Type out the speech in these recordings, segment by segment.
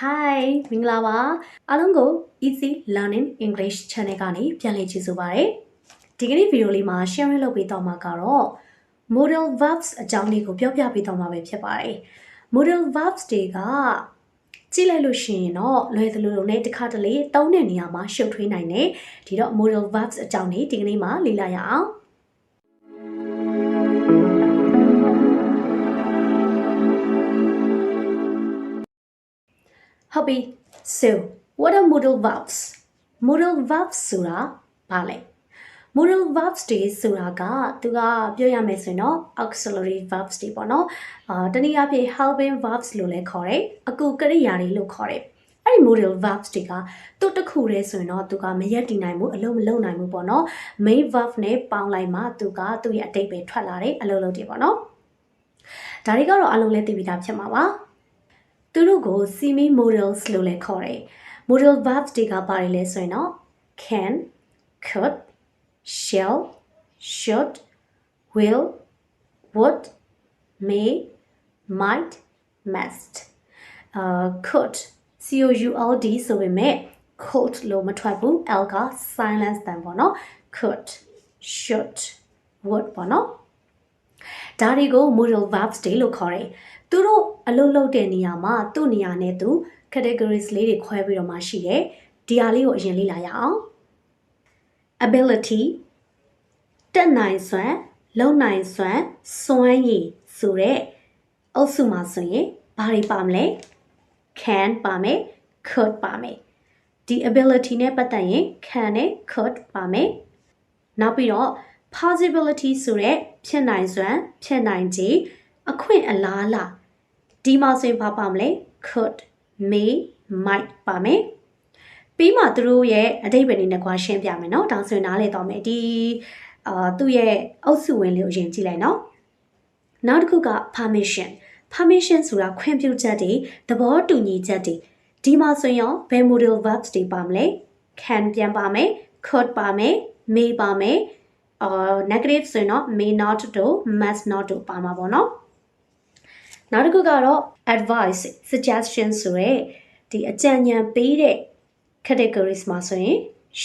Hi မင်္ဂလာပါအားလုံးကို Easy Learning English Channel ကနေပြန်လည်ကြည့်ဆိုပါရစေဒီကနေ့ဗီဒီယိုလေးမှာ share လုပ်ပေးတော့မှာကတော့ Modal Verbs အကြောင်းလေးကိုပြောပြပေးတော့မှာပဲဖြစ်ပါတယ် Modal Verbs တွေကကြည့်လိုက်လို့ရှိရင်တော့လွယ်သလိုလိုနဲ့တစ်ခါတလေသုံးတဲ့နေရာမှာရှုပ်ထွေးနိုင်တယ်ဒီတော့ Modal Verbs အကြောင်းလေးဒီကနေ့မှာလေ့လာရအောင်ဟုတ်ပြီ so what are modal verbs modal verbs ဆိုတာဘာလဲ modal verbs တွေဆိုတာကသူကပြောရမယ်ဆိုရင်တော့ auxiliary verbs တွေပေါ့နော်တနည်းအားဖြင့် helping verbs လို့လည်းခေါ်တယ်အကူကရိယာတွေလို့ခေါ်တယ်အဲ့ဒီ modal verbs တွေကသူ့တစ်ခုတည်းဆိုရင်တော့သူကမရက်တည်နိုင်ဘူးအလုံးမလုံးနိုင်ဘူးပေါ့နော် main verb နဲ့ပေါင်းလိုက်မှသူကသူ့ရဲ့အတိတ်ပဲထွက်လာတယ်အလုံးလုံးတွေပေါ့နော်ဒါတွေကတော့အလုံးလဲသိပြီးသားဖြစ်မှာပါသူတို့ကို semi modals လို့လည်းခေါ်တယ် modal verbs တွေကဘာတွေလဲဆိုရင်တော့ can could shall should will would may might must could could ဆိုပေမဲ့ could လို့မထွက်ဘူး l က silence တန်ပေါ့နော် could should would ပေါ့နော်ဒါတွေကို modal verbs တွေလို့ခေါ်တယ်သူတို့အလုပ်လုပ်တဲ့နေရာမှာသူ့နေရာနဲ့သူ categories လေးတွေခွဲပြီးတော့မှရှိတယ်ဒီဟာလေးကိုအရင်လေ့လာရအောင် ability တက်နိုင်စွမ်းလုံနိုင်စွမ်းစွမ်းရည်ဆိုတဲ့အုပ်စုမှာဆိုရင်ဘာတွေပါမလဲ can ပါမယ် could ပါမယ်ဒီ ability နဲ့ပတ်သက်ရင် can နဲ့ could ပါမယ်နောက်ပြီးတော့ possibility ဆိုတဲ့ဖြစ်နိုင်စွမ်းဖြစ်နိုင်ခြေအခွင့်အလားလာဒီမှာဆိုရင်ဘာပါမလဲ could may might ပါမယ်ပြီးမှသူတို့ရဲ့အဓိပ္ပာယ်လေးနဲ့ကွာရှင်းပြမယ်เนาะဒါဆိုရင်နားလည်တော့မယ်ဒီသူ့ရဲ့အုပ်စုဝင်လေးကိုယဉ်ကြည့်လိုက်เนาะနောက်တစ်ခုက permission ဆိုတာခွင့်ပြုချက်တွေသဘောတူညီချက်တွေဒီမှာဆိုရင်ဘယ် modal verbs တွေပါမလဲ can ပြန်ပါမယ် could ပါမယ် may ပါမယ်negative ဆိုရင်တော့ may not တို့ must not တို့ပါမှာပေါ့เนาะနောက်တစ်ခုကတော့ advice suggestion ဆိုရဲဒီအကြံဉာဏ်ပေးတဲ့ categories မှာဆိုရင်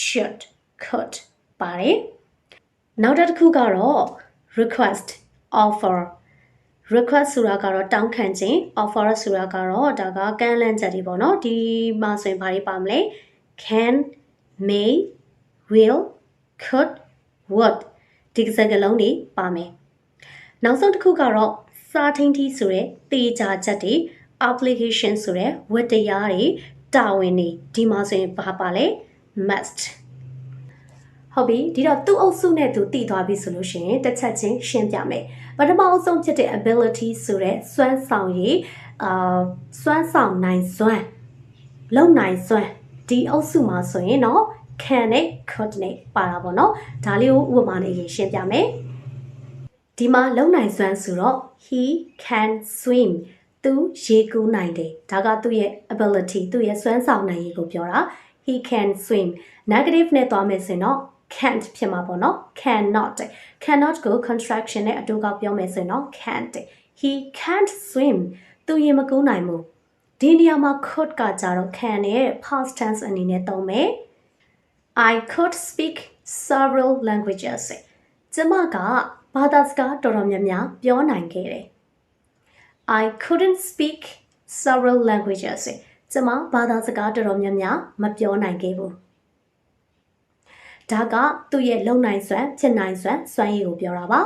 should could ပါတယ်နောက်တစ်ခုကတော့ request offer request ဆိုတာကတော့တောင်းခံခြင်း offer ဆိုတာကတော့ဒါကကမ်းလှမ်းချက်တွေပေါ့နော်ဒီမှာဆိုရင်ဘာတွေပါမလဲ can may will could would ဒီစကားလုံးတွေပါမယ်နောက်ဆုံးတစ်ခုကတော့certainty ဆိုတဲ့သေချာချက်တွေ application ဆိုတဲ့ဝတ္တရားတွေတာဝန်တွေဒီမှာဆိုရင်ဘာပါလဲ must ဟုတ်ပြီဒီတော့သူ့အုပ်စုနဲ့သူတည်သွားပြီဆိုလို့ရှိရင်တစ်ချက်ချင်းရှင်းပြမယ်ပထမအဆုံးဖြစ်တဲ့ ability ဆိုတဲ့စွမ်းဆောင်ရည်စွမ်းဆောင်နိုင်စွမ်းလုံနိုင်စွမ်းဒီအုပ်စုမှာဆိုရင်တော့ can နဲ့ could နဲ့ပါတာပေါ့နော်ဒါလေးကိုဥပမာနဲ့ရှင်းပြမယ်ဒီမှာလုံနိုင်စွမ်းဆိုတော့ he can swim သူရေကူးနိုင်တယ်ဒါကသူ့ရဲ့ ability သူ့ရဲ့စွမ်းဆောင်နိုင်ရည်ကိုပြောတာ he can swim negative နဲ့သွားမယ်ဆိုရင်တော့ can't ဖြစ်မှာပေါ့နော် cannot ကို contraction နဲ့အတူကပြောမယ်ဆိုရင်တော့ can't he can't swim သူရေမကူးနိုင်ဘူးဒီနေရာမှာ could ကကြတော့ can ရဲ့ past tense အနေနဲ့သုံးမယ် I could speak several languages ကျမကဘာသာစကားတော်တော်များများပြောနိုင်ခဲ့တယ် I couldn't speak several languages ကျမဘာသာစကားတော်တော်များများမပြောနိုင်ခဲ့ဘူးဒါကသူ့ရဲ့လုံနိုင်စွမ်းဖြစ်နိုင်စွမ်းစွမ်းရည်ကိုပြောတာပါ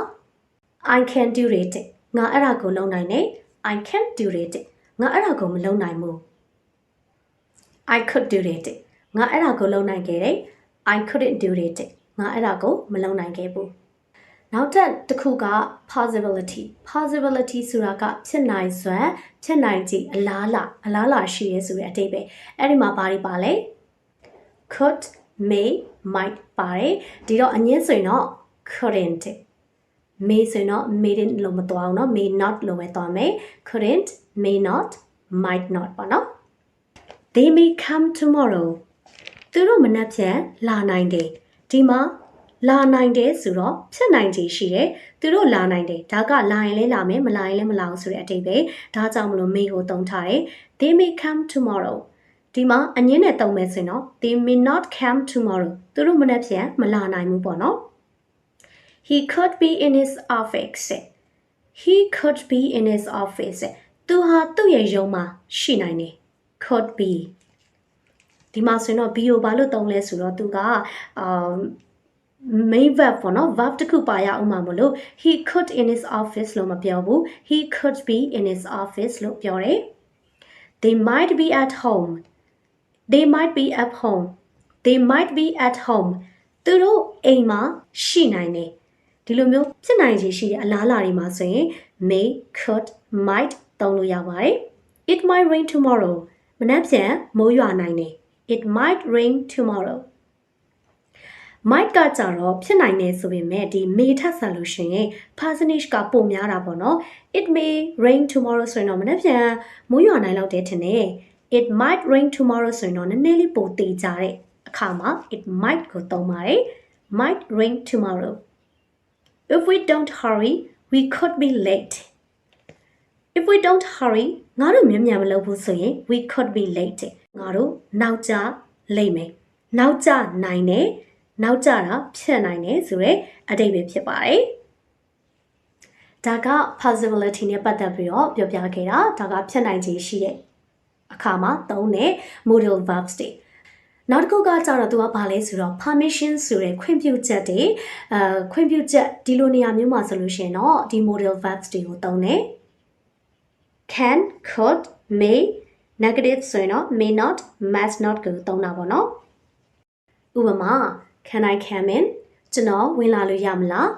I can do it ငါအဲ့ဒါကိုလုံနိုင်တယ် I can't do it ငါအဲ့ဒါကိုမလုံနိုင်ဘူး I could do it ငါအဲ့ဒါကိုလုံနိုင်ခဲ့တယ် I couldn't do it ငါအဲ့ဒါကိုမလုံနိုင်ခဲ့ဘူးနောက်တစ်ခုက possibility ဆိုတာကဖြစ်နိုင်စွမ်းဖြစ်နိုင်ခြေအလားလာရှိရဲဆိုတဲ့အဓိပ္ပာယ်အဲ့ဒီမှာဘာတွေပါလဲ could may might ပါတယ်ဒီတော့အငင်းဆိုရင်တော့ couldn't may ဆိုရင်တော့ maydn't လို့မသွားဘူးเนาะ may not လို့ပဲသွားမယ် couldn't may not might not ပေါ့နော် they may come tomorrow သူတို့မနက်ဖြန်လာနိုင်တယ်ဒီမှာလာနိုင်တယ်ဆိုတော့ဖြစ်နိုင်ခြေရှိတယ်သူတို့လာနိုင်တယ်ဒါကလာရင်လည်းလာမယ်မလာရင်လည်းမလာဘူးဆိုတဲ့အဓိပ္ပာယ်ဒါကြောင့်မလို့ may ကိုသုံးထားတယ် they may come tomorrow ဒီမှာအငင်းနဲ့တုံးမယ်ဆိုရင်တော့ they may not come tomorrow သူတို့မနေ့ပြန်မလာနိုင်ဘူးပေါ့နော် he could be in his office he could be in his office သူဟာသူ့ရဲ့ရုံးမှာရှိနိုင်တယ် could be ဒီမှာဆိုရင်တော့ be ကိုဘာလို့တုံးလဲဆိုတော့သူကmain verb ပေါ့နော် verb တစ်ခုပါရအောင်မှာမလို့ he could in his office လို့မပြောဘူး he could be in his office လို့ပြောတယ် they might be at home they might be at home they might be at home သူတို့အိမ်မှာရှိနိုင်တယ်ဒီလိုမျိုးဖြစ်နိုင်ခြေရှိတဲ့အလားအလာတွေမှာဆိုရင် may could might သုံးလို့ရပါတယ် it might rain tomorrow မနက်ဖြန်မိုးရွာနိုင်တယ် it might rain tomorrow might ကကြတော့ဖြစ်နိုင်တယ်ဆိုပေမဲ့ဒီ may ထပ်ဆက်လို့ရှိရင် percentage ကပိုများတာပေါ့နော် it may rain tomorrow ဆိုရင်တော့မနက်ဖြန်မိုးရွာနိုင်လောက်တယ်ထင်တယ် it might rain tomorrow ဆိုရင်တော့နည်းနည်းလေးပိုသေးကြတဲ့အခါမှာ it might ကိုသုံးပါတယ် might rain tomorrow if we don't hurry we could be late if we don't hurry ငါတို့မြန်မြန်မလုပ်ဘူးဆိုရင် we could be late ငါတို့နောက်ကျလိမ့်မယ်နောက်ကျနိုင်တယ်နောက်ကျတာဖြစ်နိုင်တယ်ဆိုရဲအဓိပ္ပာယ်ဖြစ်ပါတယ်ဒါက possibility နဲ့ပတ်သက်ပြီးတော့ပြောပြခဲ့တာဒါကဖြစ်နိုင်ခြေရှိတဲ့အခါမှာသုံးတဲ့ modal verbs တွေနောက်တစ်ခုကကြတော့သူကဘာလဲဆိုတော့ permission ဆိုတဲ့ခွင့်ပြုချက်တွေခွင့်ပြုချက်ဒီလိုနေရာမျိုးမှာဆိုလို့ရှိရင်တော့ဒီ modal verbs တွေကိုသုံးတယ် can could may negative ဆိုရင်တော့ may not must not ကိုသုံးတာပေါ့နော်ဥပမာ can I come in ကျွန်တော်ဝင်လာလို့ရမလား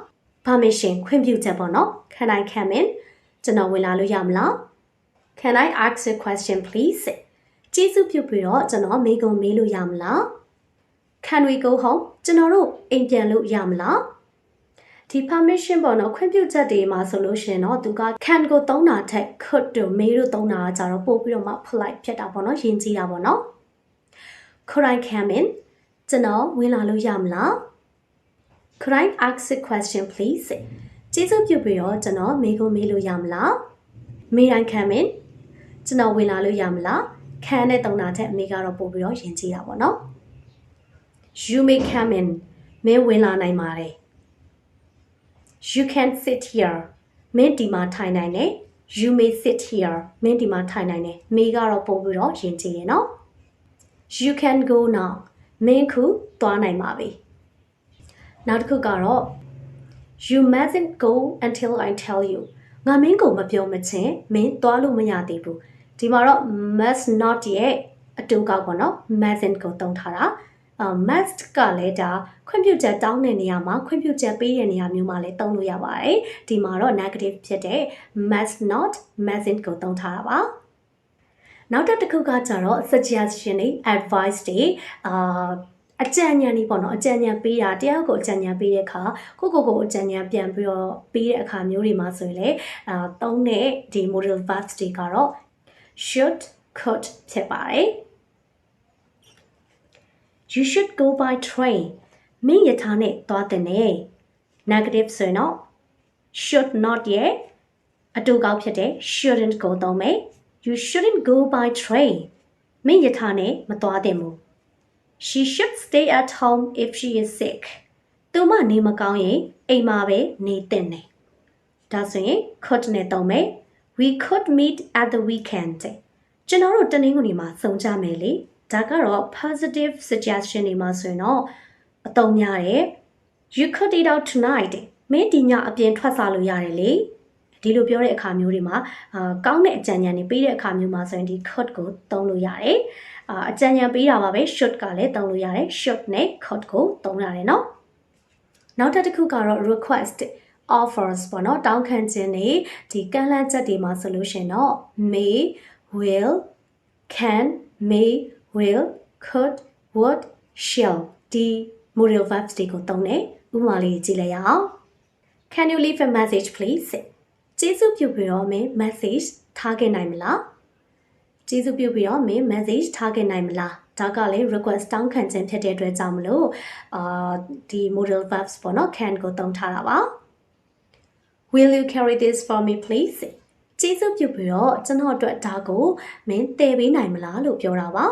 permission ခွင့်ပြုချက်ပေါ့နော် can I come in ကျွန်တော်ဝင်လာလို့ရမလား can I ask a question please ကျေးဇူးပြုပြီးတော့ကျွန်တော်မေးခွန်းမေးလို့ရမလား can we go home ကျွန်တော်တို့အိမ်ပြန်လို့ရမလားဒီ permission ပေါ့နော်ခွင့်ပြုချက်တွေမှာဆိုလို့ရှင်တော့သူက can ကိုသုံးတာထက် could တို့ may တို့သုံးတာကြတော့ပို့ပြီးတော့မှ polite ဖြစ်တာပေါ့နော်ယဉ်ကျေးတာပေါ့နော် could I come in ကျွန်တော်ဝင်လာလို့ရမလား Could I ask a question please ကျေးဇူးပြုပြီးတော့ကျွန်တော်မေးခွန်းမေးလို့ရမလား May I come in ကျွန်တော်ဝင်လာလို့ရမလား can နဲ့သုံးတာထက် may ကတော့ပို့ပြီးတော့ယဉ်ကျေးတာပေါ့နော် You may come in မင်းဝင်လာနိုင်ပါတယ် You can sit here မင်းဒီမှာထိုင်နိုင်တယ် You may sit here မင်းဒီမှာထိုင်နိုင်တယ် may ကတော့ပို့ပြီးတော့ယဉ်ကျေးတယ်နော် You can go now မင်းခုသွားနိုင်ပါပြီနောက်တစ်ခုကတော့ You mustn't go until I tell you ငါမင်းကိုမပြောမချင်းမင်းသွားလို့မရသေးဘူးဒီမှာတော့ must not ရဲ့အတူကောက်ပေါ့နော် mustn't ကိုသုံးထားတာ must ကလည်းဒါခွင့်ပြုချက်တောင်းတဲ့နေရာမှာခွင့်ပြုချက်ပေးတဲ့နေရာမျိုးမှာလည်းသုံးလို့ရပါတယ်ဒီမှာတော့ negative ဖြစ်တဲ့ must not mustn't ကိုသုံးထားတာပါနောက်တစ်ခုကကြတော့ suggestion တွေ advice တွေအကြံဉာဏ်တွေပေါ့နော်အကြံဉာဏ်ပေးတာတရားကိုအကြံဉာဏ်ပေးတဲ့အခါကိုအကြံဉာဏ်ပြန်ပြီးတော့ပေးတဲ့အခါမျိုးတွေမှာဆိုရင်လည်းသုံးတဲ့ဒီ modal verbs တွေကတော့ should could ဖြစ်ပါတယ် You should go by train မင်းရထားနဲ့သွားတဲ့နေ negative ဆိုရင်တော့ should not ရဲ့အတူကောက်ဖြစ်တဲ့ shouldn't ကိုသုံးမယ်You shouldn't go by train မင်းရထားနဲ့မသွားသင့်ဘူး She should stay at home if she is sick သူမနေမကောင်းရင်အိမ်မှာပဲနေသင့်တယ်ဒါဆိုရင် could နဲ့သုံးမယ် We could meet at the weekend ကျွန်တော်တို့တနင်္ဂနွေမှာဆုံကြမယ်လေဒါကတော့ positive suggestion တွေမှာဆိုရင်တော့အသုံးများတယ် You could eat out tonight မင်းဒီညအပြင်ထွက်စားလို့ရတယ်လေဒီလိုပြောတဲ့အခါမျိုးတွေမှာကောင်းတဲ့အကြံဉာဏ်တွေပေးတဲ့အခါမျိုးမှာဆိုရင်ဒီ could ကိုသုံးလို့ရတယ်အကြံဉာဏ်ပေးတာပါပဲ should ကလည်းသုံးလို့ရတယ် should နဲ့ could ကိုသုံးရတယ်နော်နောက်တစ်ခုကတော့ request offers ပေါ့နော်တောင်းခံခြင်းတွေဒီကမ်းလှမ်းချက်တွေမှာဆိုလို့ရှင်တော့ may will can may will could would shall ဒီ modal verbs တွေကိုသုံးတယ်ဥပမာလေးကြည့်လိုက်ရအောင် Can you leave a message please ကျေးဇူးပြုပြီးတော့မင်း message ထားခဲ့နိုင်မလားကျေးဇူးပြုပြီးတော့မင်း message ထားခဲ့နိုင်မလားဒါကလည်း request တောင်းခံခြင်းဖြစ်တဲ့အတွက်ကြောင့်မလို့ဒီ modal verbs ပေါ့နော် can ကိုသုံးထားတာပါ Will you carry this for me please ကျေးဇူးပြုပြီးတော့ကျွန်တော်အတွက်ဒါကိုမင်းတည်ပေးနိုင်မလားလို့ပြောတာပါ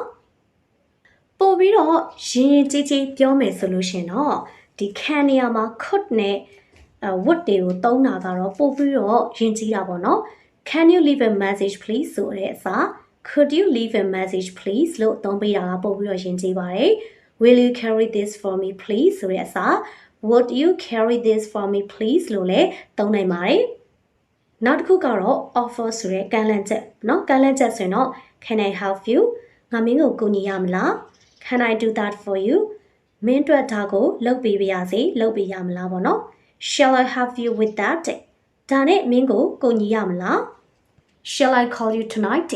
ပို့ပြီးတော့ရင်ကြီးကြီးပြောမယ်ဆိုလို့ရှင်တော့ဒီ can နေရာမှာ could နဲ့would တွေကိုသုံးတာကတော့ပို့ပြီးတော့ရင်ကြီးတာပေါ့နော် Can you leave a message please ဆိုတဲ့အစား Could you leave a message please လို့သုံးပေးတာကပို့ပြီးတော့ရင်ကြီးပါတယ် Will you carry this for me please ဆိုတဲ့အစား Would you carry this for me please လို့လည်းသုံးနိုင်ပါတယ်နောက်တစ်ခုကတော့ offer ဆိုတဲ့ကမ်းလှမ်းချက်เนาะကမ်းလှမ်းချက်ဆိုရင်တော့ Can I help you ငါမင်းကိုကူညီရမလား Can I do that for you မင်းအတွက်ဒါကိုလုပ်ပေးပါရစေလုပ်ပေးရမလားပေါ့နော် Shall I help you with that ဒါနဲ့မင်းကိုကူညီရမလား Shall I call you tonight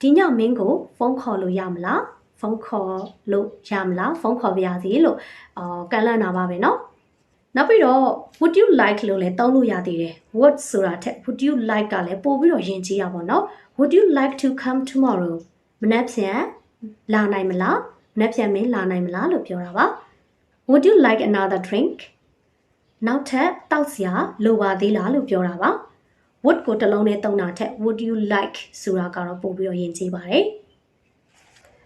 ဒီညမင်းကိုဖုန်းခေါ်လို့ရမလားဖုန်းခေါ်လို့ရမလားဖုန်းခေါ်ပါရစေလို့ကမ်းလှမ်းတာပါပဲเนาะနောက်ပြီးတော့ would you like လို့လည်းသုံးလို့ရသေးတယ် would ဆိုတာထက် would you like ကလည်းပို့ပြီးတော့ယဉ်ကျေးရပါတော့ would you like to come tomorrow မနက်ဖြန်လာနိုင်မလားမနက်ဖြန်မင်းလာနိုင်မလားလို့ပြောတာပါ would you like another drink နောက်ထပ်တောက်စရာလိုပါသေးလားလို့ပြောတာပါ would ကိုတစ်လုံးနဲ့သုံးတာထက် would you like ဆိုတာကတော့ပို့ပြီးတော့ယဉ်ကျေးပါတယ်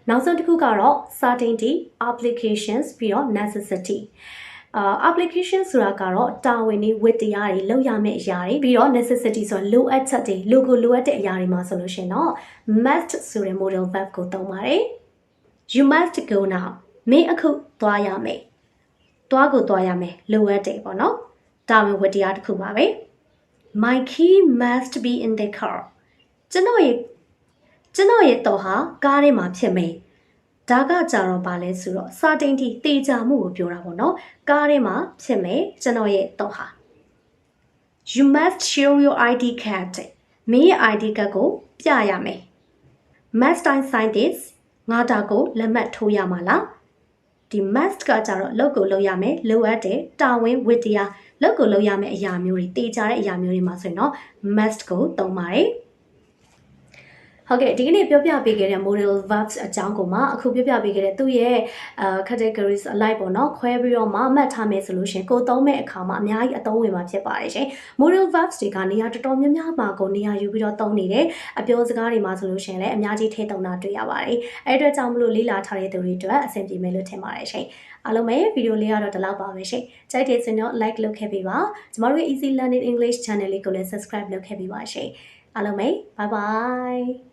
နောက်ဆုံးတစ်ခုကတော့ certainty applications ပြီးတော့ necessity application ဆိုတာကတော့တာဝန်တွေဝတ္တရားတွေလောက်ရမယ့်အရာတွေပြီးတော့ necessity ဆိုတာလိုအပ်ချက်တွေလိုကိုလိုအပ်တဲ့အရာတွေမှာဆိုလို့ရှင်တော့ must ဆိုတဲ့ modal verb ကိုသုံးပါတယ် you must go now မင်းအခုသွားရမယ်သွားကိုသွားရမယ်လိုအပ်တယ်ပေါ့နော်တာဝန်ဝတ္တရားတစ်ခုပါပဲ my key must be in the car ကျွန်တော်ရဲ့တော့ဟာကားထဲမှာဖြစ်မယ်ဒါကကြတော့ဗာလဲဆိုတော့ certainty တေချာမှုကိုပြောတာပေါ့နော်ကားထဲမှာဖြစ်မယ်ကျွန်တော်ရဲ့တော့ဟာ you must show your ID card မင်းရဲ့ ID card ကိုပြရမယ် must I sign this ငါဒါကိုလက်မှတ်ထိုးရမှာလားဒီ must ကကြတော့လုပ်ကိုလုပ်ရမယ်လိုအပ်တဲ့တာဝန်ဝတ္တရားလုပ်ကိုလုပ်ရမယ့်အရာမျိုးတွေတေချာတဲ့အရာမျိုးတွေမှာဆိုရင်တော့ must ကိုသုံးပါတယ်ဟုတ်ကဲ့ဒီကနေ့ပြောပြပေးခဲ့တဲ့ modal verbs အကြောင်းကိုမှအခုပြောပြပေးခဲ့တဲ့သူ့ရဲ့ categories အလိုက်ပေါ့နော်ခွဲပြီးတော့မှမှတ်ထားမယ်ဆိုလို့ရှင်ကိုသုံးမဲ့အခါမှာအများကြီးအသုံးဝင်မှာဖြစ်ပါတယ်ရှင် modal verbs တွေကနေရာတော်တော်များများမှာကိုနေရာယူပြီးတော့သုံးနေတယ်အပြောစကားတွေမှာဆိုလို့ရှင်လည်းအများကြီးထည့်သုံးတာတွေ့ရပါတယ်အဲ့အတွက်ကြောင့်မလို့လေ့လာထားတဲ့သူတွေအတွက်အဆင်ပြေမယ်လို့ထင်ပါတယ်ရှင်အားလုံးပဲဗီဒီယိုလေးကတော့ဒီလောက်ပါပဲရှင်ကြိုက်တယ်ဆိုရင်တော့ like လုပ်ခဲ့ပေးပါကျမတို့ရဲ့ Easy Learning English channel လေးကိုလည်း subscribe လုပ်ခဲ့ပေးပါရှင်အားလုံးပဲ bye bye